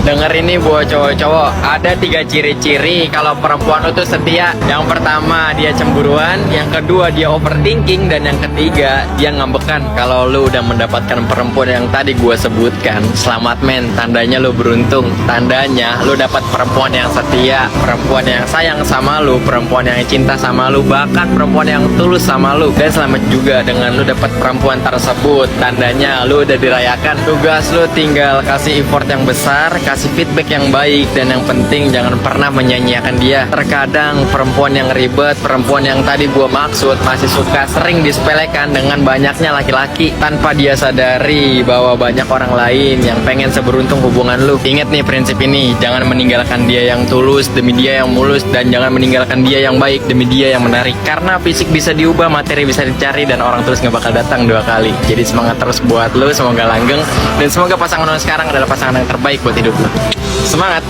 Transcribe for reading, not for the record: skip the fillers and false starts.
Denger ini buat cowok-cowok, ada 3 ciri-ciri kalau perempuan itu setia. Yang pertama dia cemburuan, yang kedua dia overthinking, dan yang ketiga dia ngambekan. Kalau lu udah mendapatkan perempuan yang tadi gue sebutkan, selamat men, tandanya lu beruntung. Tandanya lu dapat perempuan yang setia, perempuan yang sayang sama lu, perempuan yang cinta sama lu, bahkan perempuan yang tulus sama lu. Dan selamat juga dengan lu dapat perempuan tersebut. Tandanya lu udah dirayakan. Tugas lu tinggal kasih effort yang besar, kasih feedback yang baik, dan yang penting jangan pernah menyanyiakan dia. Terkadang perempuan yang ribet, perempuan yang tadi gua maksud, masih suka sering disepelekan dengan banyaknya laki-laki tanpa dia sadari bahwa banyak orang lain yang pengen seberuntung hubungan lu. Ingat nih prinsip ini, jangan meninggalkan dia yang tulus demi dia yang mulus, dan jangan meninggalkan dia yang baik demi dia yang menarik. Karena fisik bisa diubah, materi bisa dicari, dan orang tulus gak bakal datang 2 kali. Jadi semangat terus buat lu, semoga langgeng, dan semoga pasangan lu sekarang adalah pasangan yang terbaik buat hidup lu. Semangat.